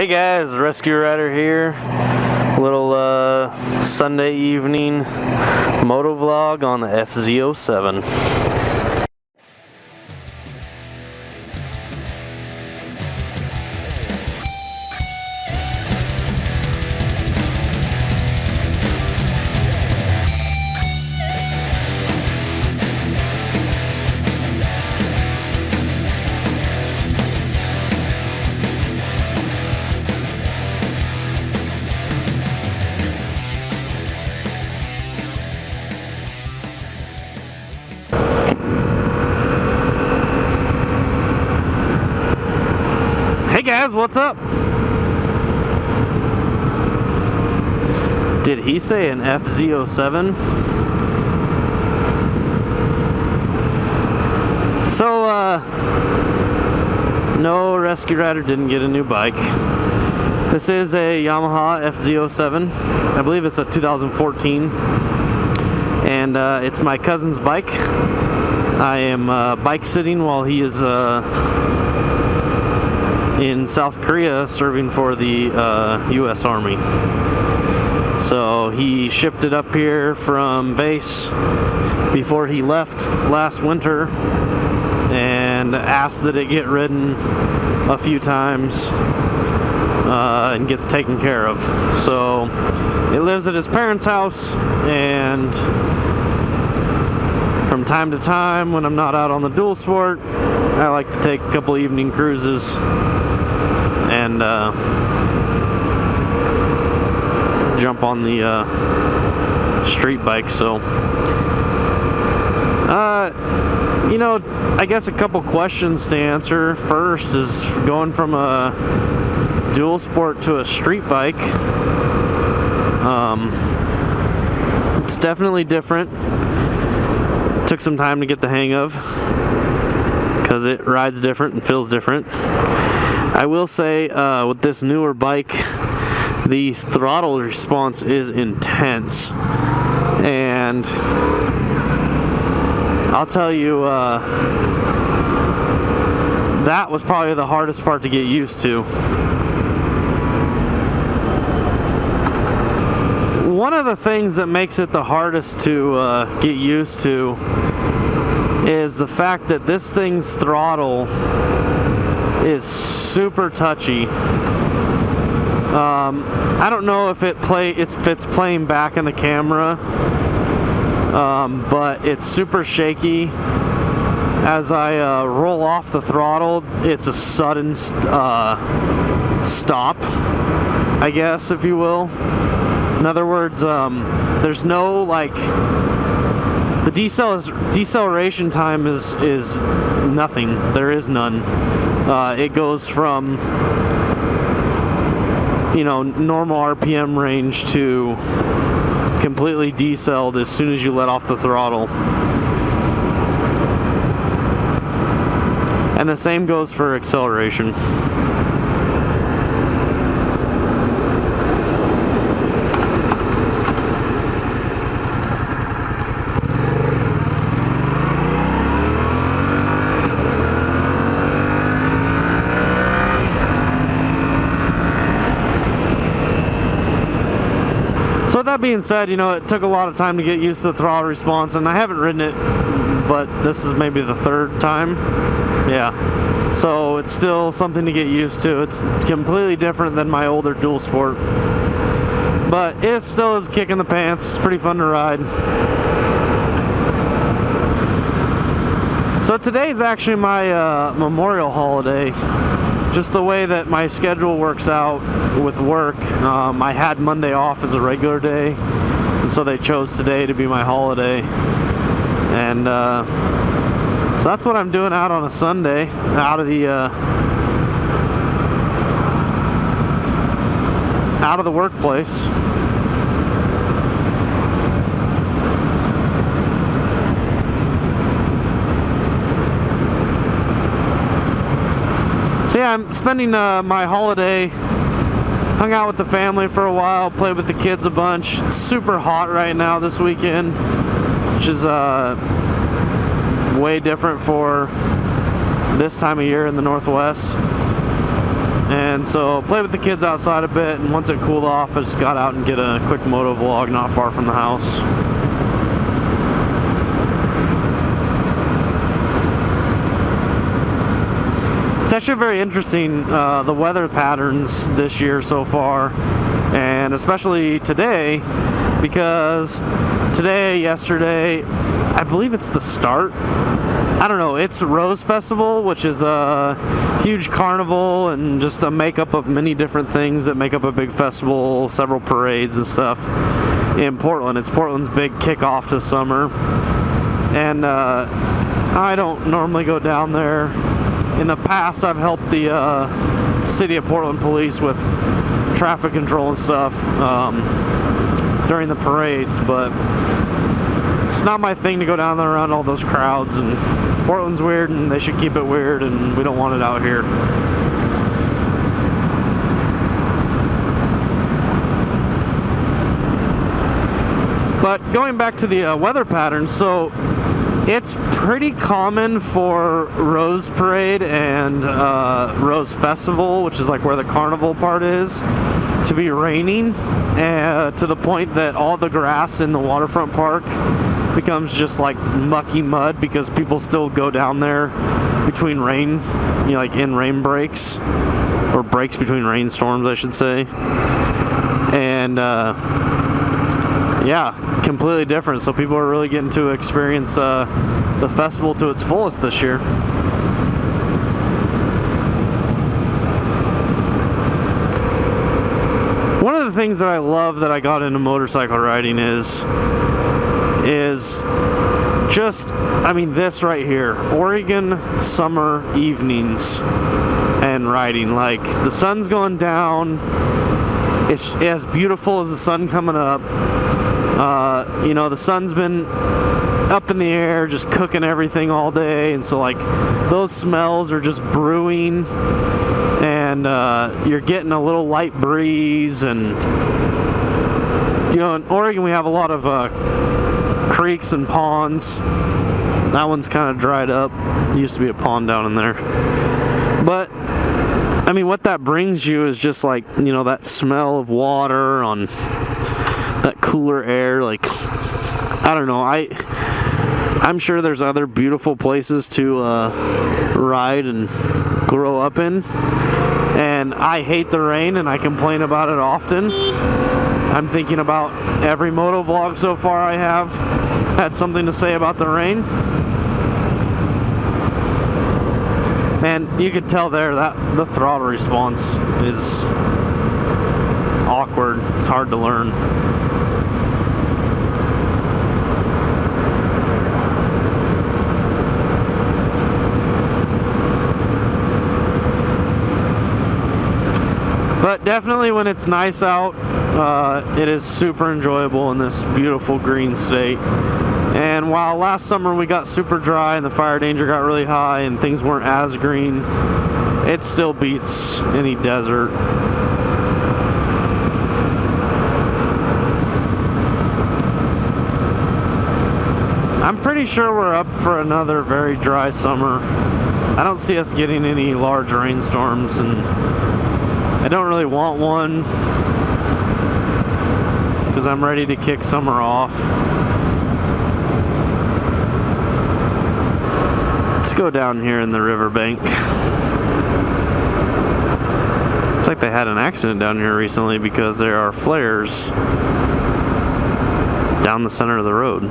Hey guys, RezQRider here. Little Sunday evening motovlog on the FZ-07. Hey guys, what's up? Did he say an FZ-07? So, no, RezQRider didn't get a new bike. This is a Yamaha FZ-07. I believe it's a 2014. And it's my cousin's bike. I am bike sitting while he is in South Korea serving for the US Army. So he shipped it up here from base before he left last winter and asked that it get ridden a few times and gets taken care of. So it lives at his parents' house, and from time to time when I'm not out on the dual sport, I like to take a couple evening cruises and jump on the street bike. So you know, I guess a couple questions to answer. First is going from a dual sport to a street bike. It's definitely different. Took some time to get the hang of because it rides different and feels different. I will say with this newer bike, the throttle response is intense, and I'll tell you that was probably the hardest part to get used to. One of the things that makes it the hardest to get used to is the fact that this thing's throttle is super touchy. I don't know if it's playing back in the camera, but it's super shaky. As I roll off the throttle, it's a sudden stop, I guess, if you will. In other words, there's no, like, the deceleration time is nothing. There is none. It goes from, you know, normal RPM range to completely decelled as soon as you let off the throttle. And the same goes for acceleration. So with that being said, you know, it took a lot of time to get used to the throttle response, and I haven't ridden it, but this is maybe the third time. Yeah. So it's still something to get used to. It's completely different than my older dual sport, but it still is a kick in the pants. It's pretty fun to ride. So today's actually my Memorial holiday. Just the way that my schedule works out with work, I had Monday off as a regular day, and so they chose today to be my holiday. And so that's what I'm doing out on a Sunday, out of the workplace. So yeah, I'm spending my holiday, hung out with the family for a while, played with the kids a bunch. It's super hot right now this weekend, which is way different for this time of year in the Northwest. and so played with the kids outside a bit, and once it cooled off, I just got out and get a quick motovlog not far from the house. It's actually very interesting, the weather patterns this year so far, and especially today, because today, yesterday, I believe it's the start. I don't know, it's Rose Festival, which is a huge carnival and just a makeup of many different things that make up a big festival, several parades and stuff in Portland. It's Portland's big kickoff to summer. And I don't normally go down there. In the past, I've helped the City of Portland Police with traffic control and stuff during the parades, but it's not my thing to go down there around all those crowds, and Portland's weird and they should keep it weird, and we don't want it out here. But going back to the weather patterns, so it's pretty common for Rose Parade and Rose Festival, which is like where the carnival part is, to be raining, to the point that all the grass in the waterfront park becomes just like mucky mud because people still go down there between rain, you know, like in rain breaks, or breaks between rainstorms, I should say. And yeah, completely different. So people are really getting to experience the festival to its fullest this year. One of the things that I love that I got into motorcycle riding is just, I mean, this right here, Oregon summer evenings and riding. Like, the sun's going down, it's as beautiful as the sun coming up. You know, the sun's been up in the air just cooking everything all day, and so like those smells are just brewing, and you're getting a little light breeze. And you know, in Oregon we have a lot of creeks and ponds. That one's kind of dried up. Used to be a pond down in there. But I mean, what that brings you is just like, you know, that smell of water on that cooler air. Like, I don't know, I'm sure there's other beautiful places to ride and grow up in, and I hate the rain and I complain about it often. I'm thinking about every motovlog so far I have had something to say about the rain. And you could tell there that the throttle response is awkward. It's hard to learn. But definitely when it's nice out, it is super enjoyable in this beautiful green state. And while last summer we got super dry and the fire danger got really high and things weren't as green, it still beats any desert. I'm pretty sure we're up for another very dry summer. I don't see us getting any large rainstorms, and I don't really want one because I'm ready to kick summer off. Let's go down here in the riverbank. Looks like they had an accident down here recently because there are flares down the center of the road.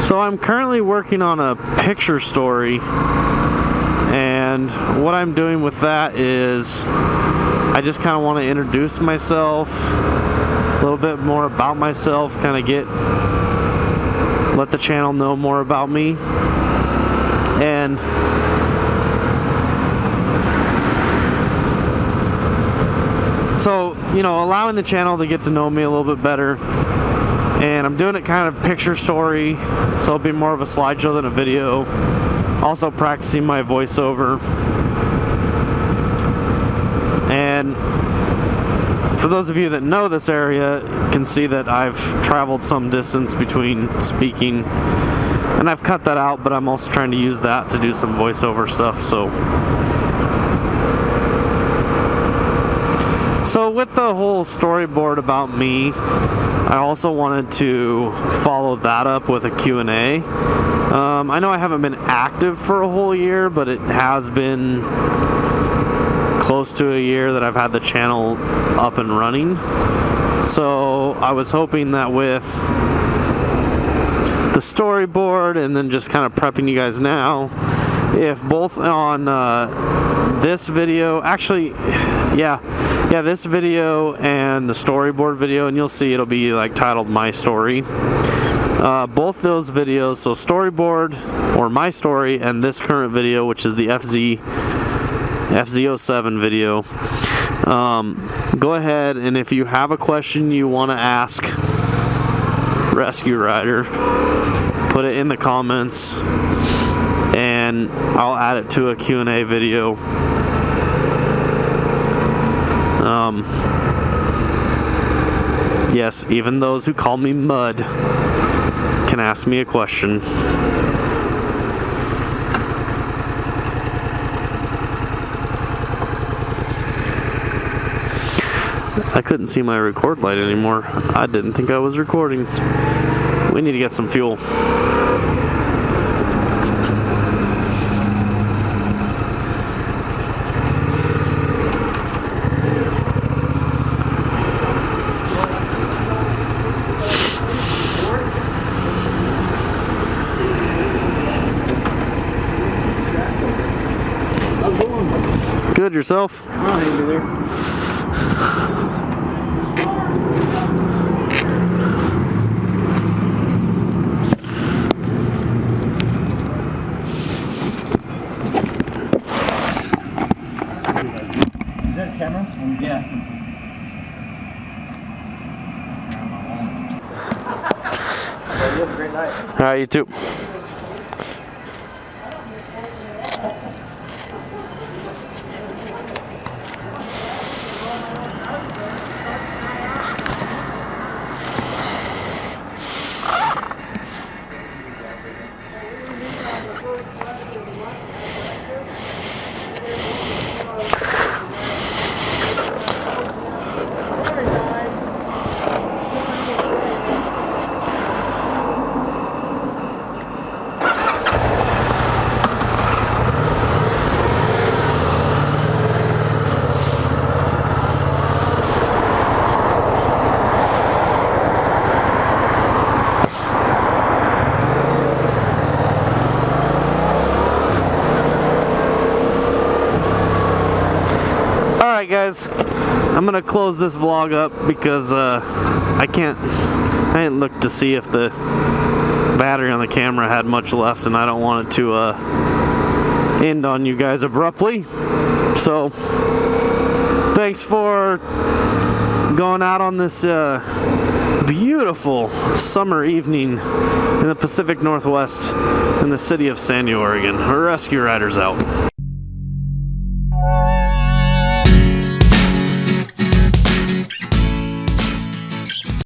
So I'm currently working on a picture story, and what I'm doing with that is I just kind of want to introduce myself, a little bit more about myself, kind of let the channel know more about me. And so, you know, allowing the channel to get to know me a little bit better. And I'm doing it kind of picture story, so it'll be more of a slideshow than a video. Also practicing my voiceover. And for those of you that know this area, you can see that I've traveled some distance between speaking, and I've cut that out, but I'm also trying to use that to do some voiceover stuff. So with the whole storyboard about me, I also wanted to follow that up with a Q&A. I know I haven't been active for a whole year, but it has been close to a year that I've had the channel up and running. So I was hoping that with the storyboard and then just kind of prepping you guys now, if both on this video, actually, yeah, this video and the storyboard video, and you'll see it'll be like titled My Story. Both those videos, so storyboard or my story and this current video, which is the FZ-07 video, go ahead, and if you have a question you want to ask RezQRider, put it in the comments and I'll add it to a Q&A video. Yes, even those who call me Mud can ask me a question. I couldn't see my record light anymore. I didn't think I was recording. We need to get some fuel. Good, yourself? Is that a camera? Yeah. You have a great night. All right, you too. Alright guys, I'm gonna close this vlog up because I didn't look to see if the battery on the camera had much left, and I don't want it to end on you guys abruptly. So thanks for going out on this beautiful summer evening in the Pacific Northwest in the city of Sandy, Oregon. RezQRider's out.